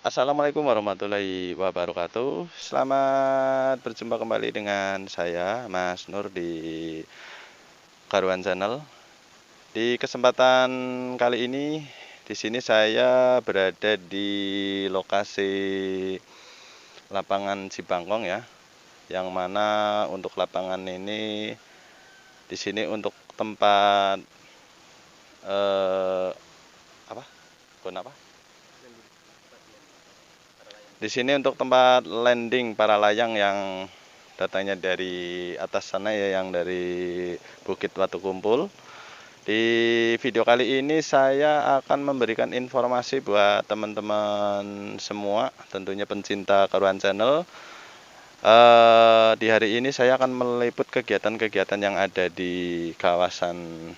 Assalamualaikum warahmatullahi wabarakatuh. Selamat berjumpa kembali dengan saya Mas Nur di Karuan Channel. Di kesempatan kali ini di sini saya berada di lokasi lapangan Cibangkong ya. Yang mana untuk lapangan ini di sini untuk tempat apa? Pun apa? Di sini untuk tempat landing para layang yang datangnya dari atas sana ya, yang dari Bukit Watu Kumpul. Di video kali ini saya akan memberikan informasi buat teman-teman semua, tentunya pencinta Karuan Channel. Di hari ini saya akan meliput kegiatan-kegiatan yang ada di kawasan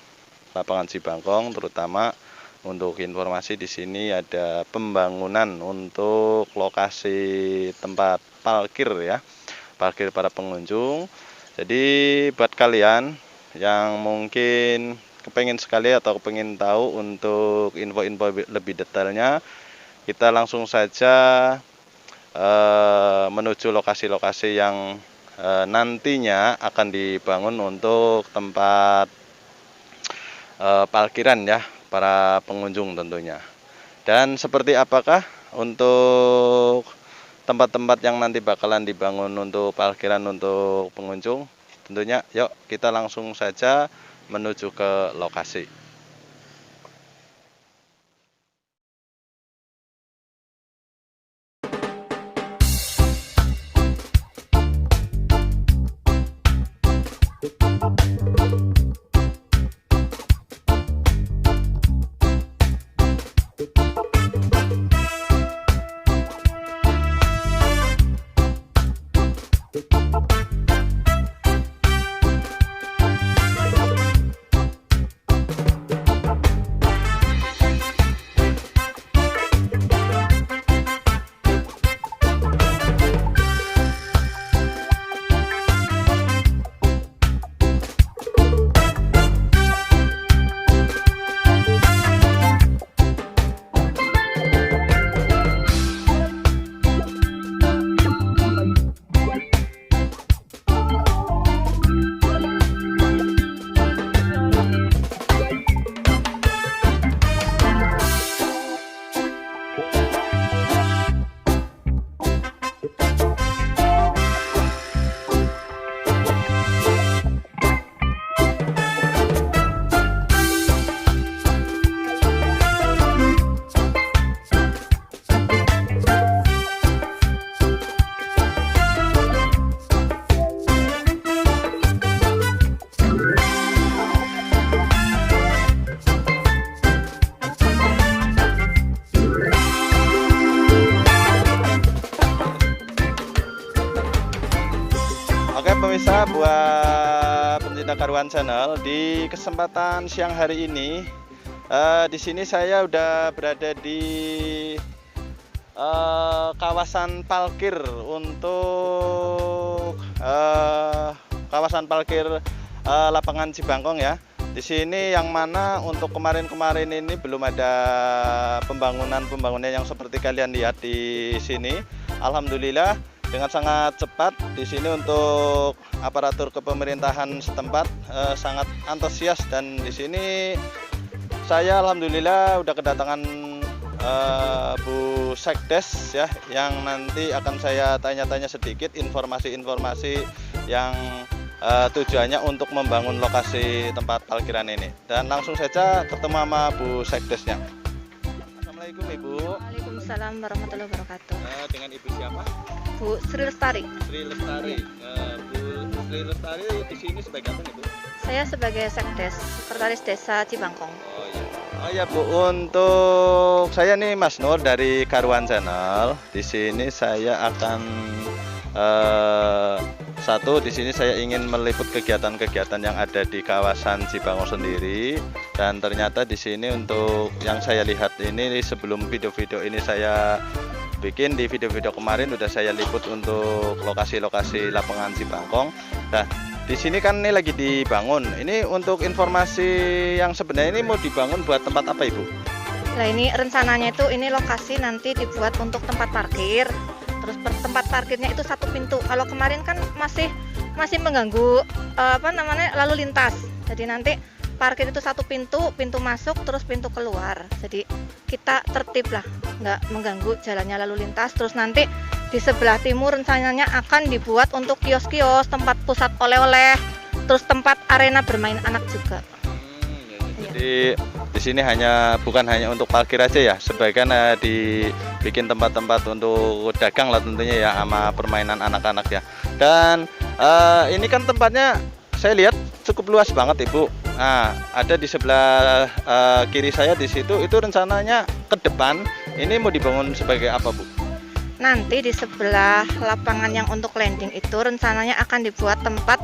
lapangan Cibangkong, terutama untuk informasi di sini ada pembangunan untuk lokasi tempat parkir ya, parkir para pengunjung. Jadi buat kalian yang mungkin kepengen sekali atau kepengen tahu untuk info-info lebih detailnya, kita langsung saja menuju lokasi-lokasi yang nantinya akan dibangun untuk tempat parkiran ya, para pengunjung tentunya. Dan seperti apakah untuk tempat-tempat yang nanti bakalan dibangun untuk parkiran untuk pengunjung? Tentunya yuk kita langsung saja menuju ke lokasi. Oke pemirsa, buat pencinta Karuan Channel, di kesempatan siang hari ini di sini saya udah berada di kawasan parkir untuk kawasan parkir lapangan Cibangkong ya. Di sini yang mana untuk kemarin-kemarin ini belum ada pembangunan yang seperti kalian lihat di sini. Alhamdulillah dengan sangat cepat di sini untuk aparatur kepemerintahan setempat sangat antusias, dan di sini saya alhamdulillah udah kedatangan Bu Sekdes ya, yang nanti akan saya tanya-tanya sedikit informasi-informasi yang tujuannya untuk membangun lokasi tempat parkiran ini. Dan langsung saja ketemu sama Bu Sekdesnya. Assalamualaikum Ibu. Waalaikumsalam warahmatullahi wabarakatuh. Dengan Ibu siapa? Bu Sri Lestari. Sri Lestari. Bu Sri Lestari di sini sebagai apa nih Bu? Saya sebagai Sekdes, Sekretaris Desa Cibangkong. Oh ya Bu, untuk saya nih Mas Nur dari Karuan Channel. Di sini saya akan di sini saya ingin meliput kegiatan-kegiatan yang ada di kawasan Cibangkong sendiri. Dan ternyata di sini untuk yang saya lihat ini, sebelum video-video ini saya bikin, di video-video kemarin udah saya liput untuk lokasi-lokasi lapangan Cibangkong. Nah, di sini kan ini lagi dibangun. Ini untuk informasi yang sebenarnya ini mau dibangun buat tempat apa Ibu? Nah ini rencananya itu ini lokasi nanti dibuat untuk tempat parkir. Terus tempat parkirnya itu satu pintu. Kalau kemarin kan masih mengganggu lalu lintas. Jadi nanti parkir itu satu pintu, pintu masuk terus pintu keluar. Jadi kita tertib lah, nggak mengganggu jalannya lalu lintas. Terus nanti di sebelah timur rencananya akan dibuat untuk kios-kios, tempat pusat oleh-oleh, terus tempat arena bermain anak juga. Jadi di sini bukan hanya untuk parkir aja ya, sebagian dibikin tempat-tempat untuk dagang lah tentunya ya, sama permainan anak-anak ya. Dan ini kan tempatnya saya lihat cukup luas banget Ibu. Nah, ada di sebelah kiri saya di situ, itu rencananya ke depan ini mau dibangun sebagai apa Bu? Nanti di sebelah lapangan yang untuk landing itu rencananya akan dibuat tempat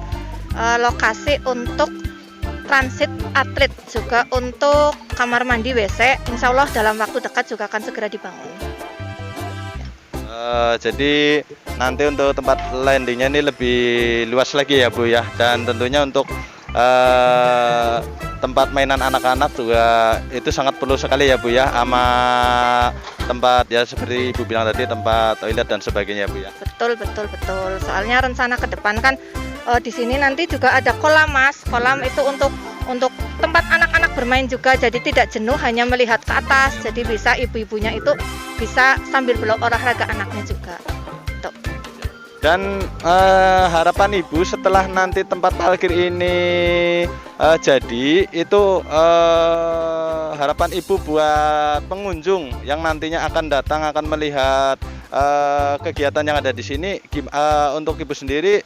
lokasi untuk transit atlet, juga untuk kamar mandi WC. Insya Allah dalam waktu dekat juga akan segera dibangun. Jadi nanti untuk tempat landingnya ini lebih luas lagi ya Bu ya, dan tentunya untuk tempat mainan anak-anak juga itu sangat perlu sekali ya Bu ya, sama tempat ya seperti Ibu bilang tadi, tempat toilet dan sebagainya Bu ya. Betul. Soalnya rencana ke depan kan di sini nanti juga ada kolam Mas. Kolam itu untuk tempat anak-anak bermain juga, jadi tidak jenuh hanya melihat ke atas. Jadi bisa ibu-ibunya itu bisa sambil berolahraga anaknya juga. Tuh. Dan harapan Ibu setelah nanti tempat parkir ini jadi, itu harapan Ibu buat pengunjung yang nantinya akan datang, akan melihat kegiatan yang ada di sini, untuk Ibu sendiri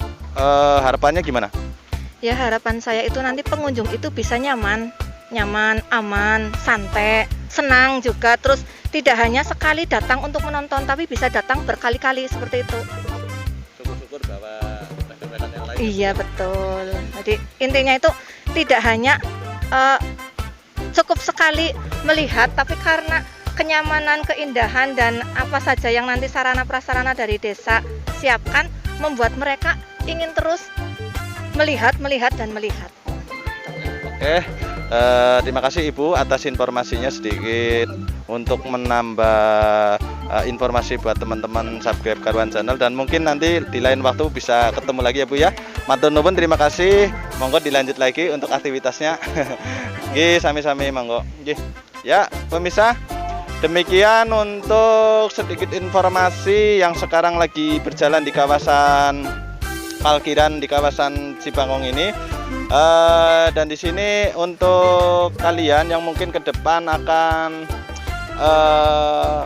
harapannya gimana? Ya harapan saya itu nanti pengunjung itu bisa nyaman, aman, santai, senang juga. Terus tidak hanya sekali datang untuk menonton, tapi bisa datang berkali-kali seperti itu. Syukur-syukur bahwa rekan-rekan yang lain. Iya betul. Jadi intinya itu tidak hanya cukup sekali melihat, tapi karena kenyamanan, keindahan, dan apa saja yang nanti sarana prasarana dari desa siapkan, membuat mereka ingin terus melihat. Oke, terima kasih Ibu atas informasinya sedikit untuk menambah informasi buat teman-teman subscribe Karuan Channel, dan mungkin nanti di lain waktu bisa ketemu lagi ya Bu ya. Matur nuwun, terima kasih. Monggo dilanjut lagi untuk aktivitasnya. Nggih, sami-sami monggo. Nggih. Ya, pemirsa, demikian untuk sedikit informasi yang sekarang lagi berjalan di kawasan parkiran di kawasan Cibangkong ini. Dan di sini untuk kalian yang mungkin ke depan akan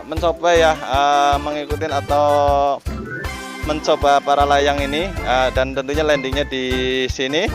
mencoba ya, mengikuti atau mencoba para layang ini, dan tentunya landingnya di sini.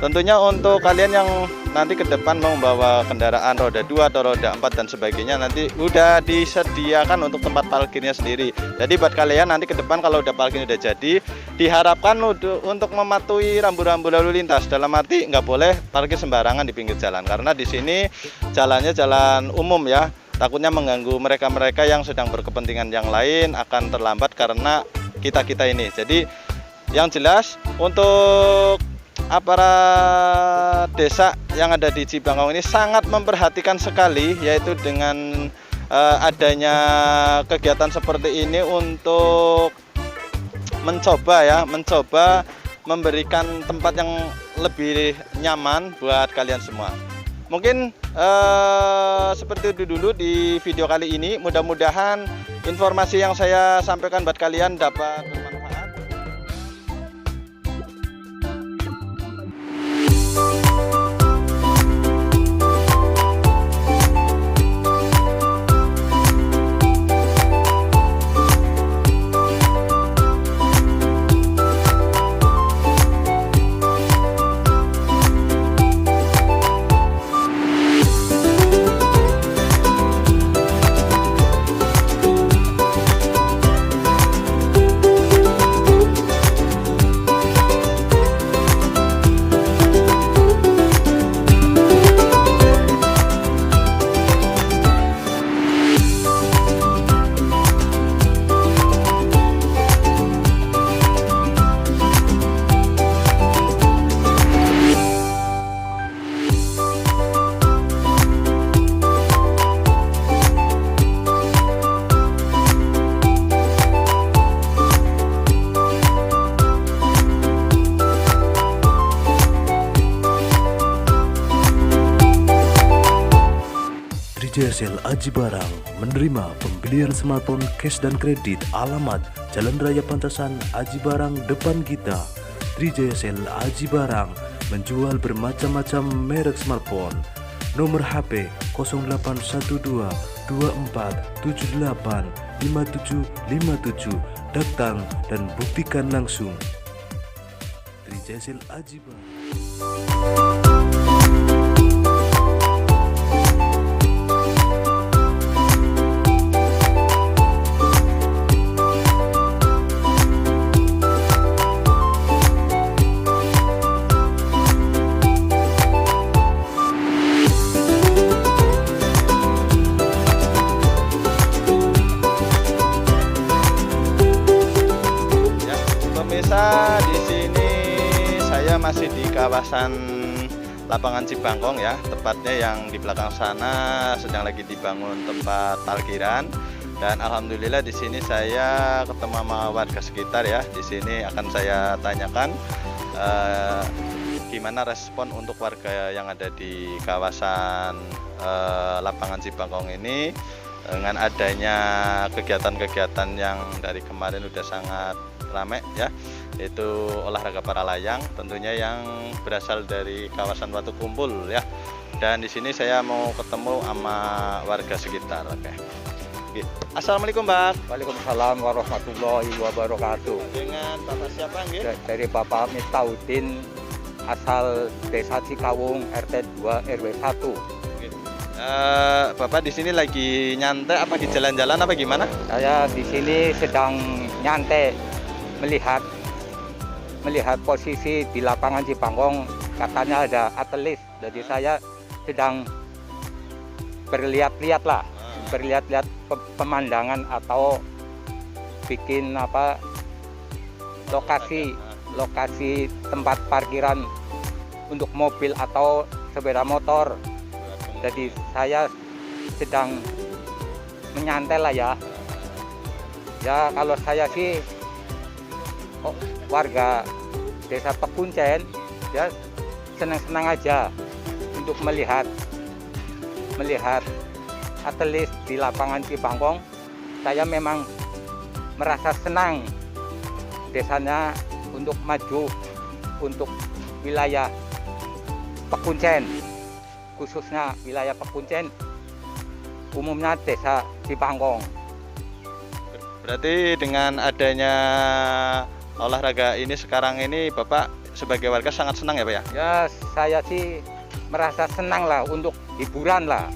Tentunya untuk kalian yang nanti ke depan mau membawa kendaraan roda 2 atau roda 4 dan sebagainya, nanti udah disediakan untuk tempat parkirnya sendiri. Jadi buat kalian nanti ke depan kalau udah parkir udah jadi, diharapkan untuk mematuhi rambu-rambu lalu lintas. Dalam arti nggak boleh parkir sembarangan di pinggir jalan, karena di sini jalannya jalan umum ya. Takutnya mengganggu mereka-mereka yang sedang berkepentingan yang lain, akan terlambat karena kita-kita ini. Jadi yang jelas untuk aparat desa yang ada di Cibangkong ini sangat memperhatikan sekali, yaitu dengan adanya kegiatan seperti ini untuk mencoba memberikan tempat yang lebih nyaman buat kalian semua. Mungkin seperti itu dulu di video kali ini. Mudah-mudahan informasi yang saya sampaikan buat kalian dapat bermanfaat. Trijsel Aji Barang menerima pembelian smartphone cash dan kredit. Alamat Jalan Raya Pantesan Aji Barang depan kita. Trijsel Aji Barang menjual bermacam-macam merek smartphone. Nomor HP 0812 2478 5757. Datang dan buktikan langsung. Trijsel Aji Barang. Pemirsa, di sini saya masih di kawasan lapangan Cibangkong ya, tepatnya yang di belakang sana sedang lagi dibangun tempat parkiran. Dan alhamdulillah di sini saya ketemu sama warga sekitar ya. Di sini akan saya tanyakan gimana respon untuk warga yang ada di kawasan lapangan Cibangkong ini dengan adanya kegiatan-kegiatan yang dari kemarin udah sangat ramai ya, yaitu olahraga para layang tentunya yang berasal dari kawasan Watu Kumpul ya. Dan di sini saya mau ketemu sama warga sekitar. Oke. Assalamualaikum, Mbak. Waalaikumsalam warahmatullahi wabarakatuh. Dengan Bapak siapa nggih? Dari Bapak Miftahudin, asal Desa Cikawung, RT 2 RW 1. Bapak di sini lagi nyantai apa di jalan-jalan apa gimana? Saya di sini sedang nyantai melihat posisi di lapangan Cibangkong, katanya ada atlet. Jadi saya sedang berlihat-lihat pemandangan atau bikin lokasi tempat parkiran untuk mobil atau sepeda motor. Jadi saya sedang menyantai lah ya. Ya kalau saya sih warga Desa Pekuncen ya senang-senang aja untuk melihat atlet di lapangan Cibangkong. Saya memang merasa senang desanya untuk maju untuk wilayah Pekuncen, khususnya wilayah Pekuncen, umumnya Desa Cibangkong. Berarti dengan adanya olahraga ini sekarang ini Bapak sebagai warga sangat senang ya Pak ya? Ya saya sih merasa senang lah, untuk hiburan lah.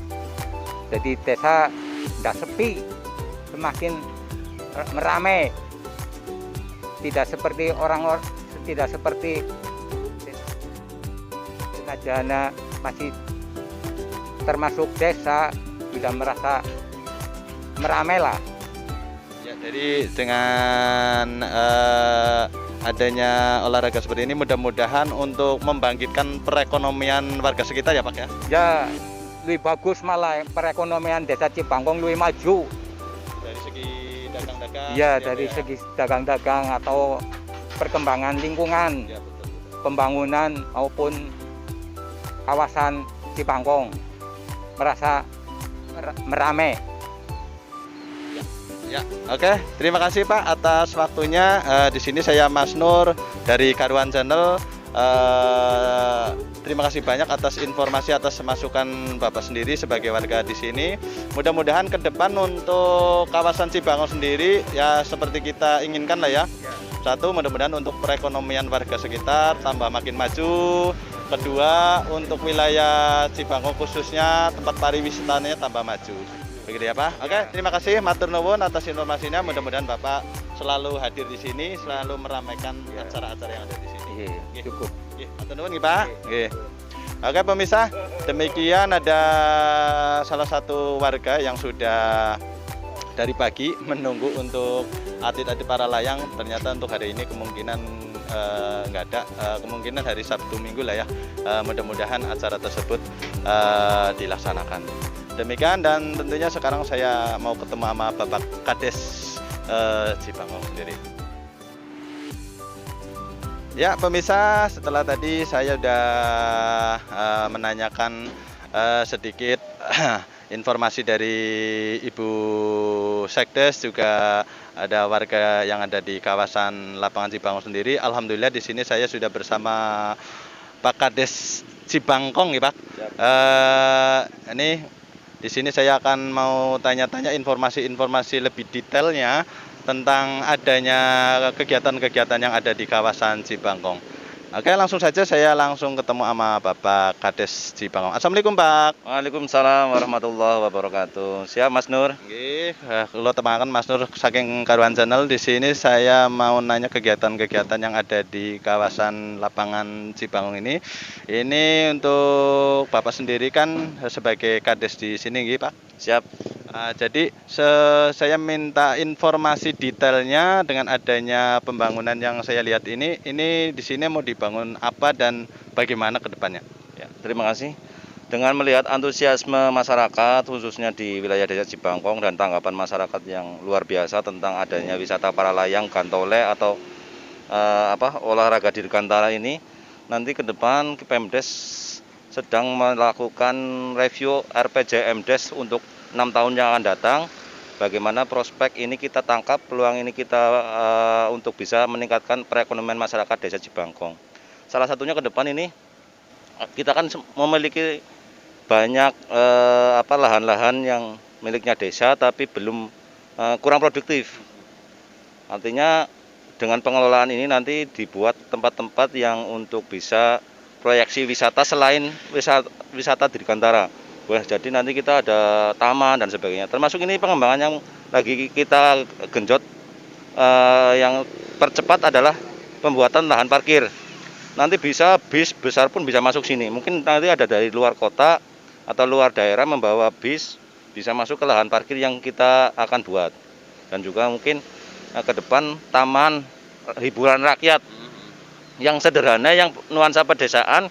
Jadi desa tidak sepi, semakin meramai. Tidak seperti Senajana masih termasuk desa, sudah merasa meramai lah. Ya, jadi dengan adanya olahraga seperti ini mudah-mudahan untuk membangkitkan perekonomian warga sekitar ya Pak ya? Ya lebih bagus, malah perekonomian Desa Cibangkong lebih maju. Dari segi dagang-dagang? Ya dari segi dagang-dagang atau perkembangan lingkungan, Ya, betul. Pembangunan maupun kawasan Cibangkong merasa meramai. Ya, oke. Terima kasih Pak atas waktunya. Di sini saya Mas Nur dari Karuan Channel. Terima kasih banyak atas informasi, atas masukan Bapak sendiri sebagai warga di sini. Mudah-mudahan ke depan untuk kawasan Cibangkong sendiri ya seperti kita inginkan lah ya. Satu, mudah-mudahan untuk perekonomian warga sekitar tambah makin maju. Kedua, untuk wilayah Cibangkong khususnya tempat pariwisatanya tambah maju. Begitu ya Pak. Oke, terima kasih matur nuwun atas informasinya. Mudah-mudahan Bapak selalu hadir di sini, selalu meramaikan acara-acara yang ada di sini. Cukup. Matur nuwun nggih Pak. Nggih. Oke pemirsa, demikian ada salah satu warga yang sudah dari pagi menunggu untuk atlet-atlet para layang. Ternyata untuk hari ini kemungkinan nggak ada, kemungkinan hari Sabtu Minggu lah ya. Mudah-mudahan acara tersebut dilaksanakan. Demikian, dan tentunya sekarang saya mau ketemu sama Bapak Kades Cibangkong sendiri. Ya pemirsa, setelah tadi saya sudah menanyakan sedikit informasi dari Ibu Sekdes, juga ada warga yang ada di kawasan lapangan Cibangkong sendiri. Alhamdulillah di sini saya sudah bersama Pak Kades Cibangkong ya Pak. Ini di sini saya akan mau tanya-tanya informasi-informasi lebih detailnya tentang adanya kegiatan-kegiatan yang ada di kawasan Cibangkong. Oke, langsung saja saya langsung ketemu sama Bapak Kades Cibangkong. Assalamualaikum Pak. Waalaikumsalam warahmatullahi wabarakatuh. Siap Mas Nur? Oke, kalau teman Mas Nur saking Karuan Channel, di sini saya mau nanya kegiatan-kegiatan yang ada di kawasan lapangan Cibangkong ini. Ini untuk Bapak sendiri kan sebagai Kades di sini, nggih, Pak? Siap. Jadi saya minta informasi detailnya dengan adanya pembangunan yang saya lihat ini di sini mau dibangun apa dan bagaimana ke depannya? Ya, terima kasih. Dengan melihat antusiasme masyarakat khususnya di wilayah Desa Cibangkong dan tanggapan masyarakat yang luar biasa tentang adanya wisata para layang Gantole atau olahraga dirgantara ini, nanti ke depan Pemdes sedang melakukan review RPJMdes untuk 6 tahun yang akan datang. Bagaimana prospek ini kita tangkap, peluang ini kita untuk bisa meningkatkan perekonomian masyarakat Desa Cibangkong. Salah satunya ke depan ini kita kan memiliki banyak lahan-lahan yang miliknya desa tapi belum kurang produktif. Artinya dengan pengelolaan ini nanti dibuat tempat-tempat yang untuk bisa proyeksi wisata selain wisata dirgantara. Jadi nanti kita ada taman dan sebagainya. Termasuk ini pengembangan yang lagi kita genjot, yang percepat adalah pembuatan lahan parkir. Nanti bisa bis besar pun bisa masuk sini. Mungkin nanti ada dari luar kota atau luar daerah membawa bis bisa masuk ke lahan parkir yang kita akan buat. Dan juga mungkin ke depan taman hiburan rakyat yang sederhana, yang nuansa pedesaan,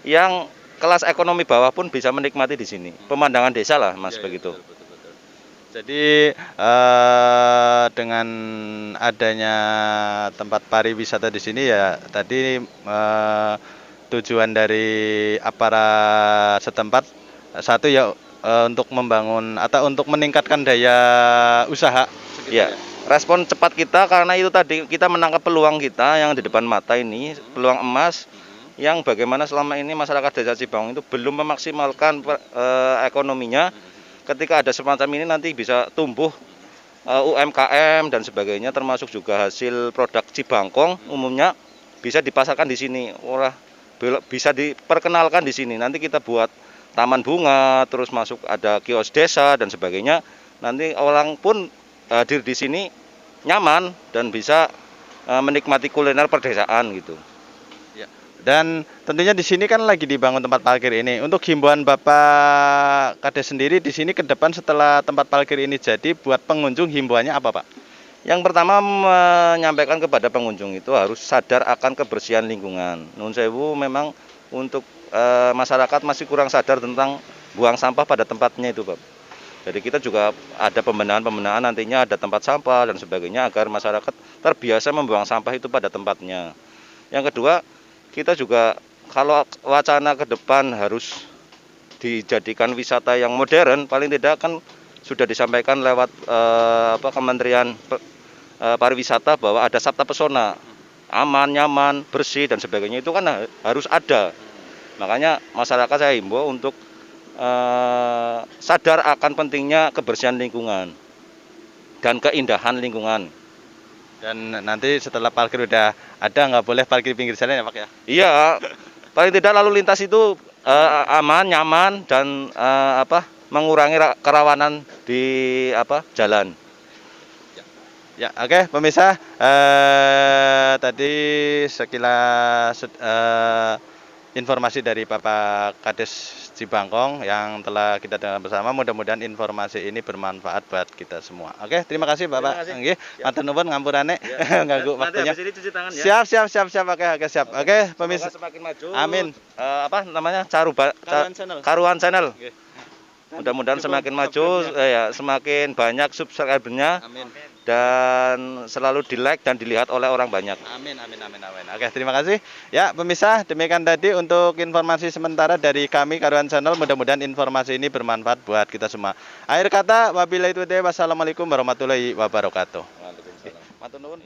yang kelas ekonomi bawah pun bisa menikmati di sini. Pemandangan desa lah, Mas, begitu. Betul. Jadi dengan adanya tempat pariwisata di sini ya tadi tujuan dari aparat setempat satu ya untuk membangun atau untuk meningkatkan daya usaha. Ya, respon cepat kita karena itu tadi kita menangkap peluang kita yang di depan mata ini, peluang emas yang bagaimana selama ini masyarakat Desa Cibangkong itu belum memaksimalkan ekonominya. Ketika ada semacam ini nanti bisa tumbuh UMKM dan sebagainya, termasuk juga hasil produk Cibangkong umumnya bisa dipasarkan di sini, bisa diperkenalkan di sini. Nanti kita buat taman bunga, terus masuk ada kios desa dan sebagainya. Nanti orang pun hadir di sini nyaman dan bisa menikmati kuliner perdesaan gitu. Dan tentunya di sini kan lagi dibangun tempat parkir ini. Untuk himbauan Bapak Kades sendiri di sini ke depan setelah tempat parkir ini jadi buat pengunjung, himbauannya apa Pak? Yang pertama menyampaikan kepada pengunjung itu harus sadar akan kebersihan lingkungan. Nun sewu memang untuk masyarakat masih kurang sadar tentang buang sampah pada tempatnya itu Pak. Jadi kita juga ada pembenahan nantinya ada tempat sampah dan sebagainya agar masyarakat terbiasa membuang sampah itu pada tempatnya. Yang kedua, kita juga kalau wacana ke depan harus dijadikan wisata yang modern, paling tidak kan sudah disampaikan lewat Kementerian Pariwisata bahwa ada Sabta Pesona, aman, nyaman, bersih dan sebagainya itu kan harus ada. Makanya masyarakat saya himbau untuk sadar akan pentingnya kebersihan lingkungan dan keindahan lingkungan. Dan nanti setelah parkir udah ada, nggak boleh parkir pinggir jalan ya Pak ya? Iya, paling tidak lalu lintas itu aman, nyaman dan mengurangi kerawanan di jalan. Ya, oke, pemirsa, tadi sekilas informasi dari Bapak Kades Cibangkong yang telah kita dengar bersama. Mudah-mudahan informasi ini bermanfaat buat kita semua. Oke, terima kasih Bapak. Nggih, matur nuwun ngampurane ganggu waktunya. Nanti habis ini cuci tangan ya. Siap. Oke, siap. Oke, pemirsa. Semoga semakin maju. Amin. Karuan Channel. Nggih. Mudah-mudahan semakin maju, semakin banyak subscribernya Amin. dan selalu di-like dan dilihat oleh orang banyak. Amin, amin, amin, amin. Oke, terima kasih. Ya, pemirsa, demikian tadi untuk informasi sementara dari kami Karuan Channel. Mudah-mudahan informasi ini bermanfaat buat kita semua. Akhir kata, wabillahi taufiq, wassalamualaikum warahmatullahi wabarakatuh. Waalaikumsalam. Matur nuwun.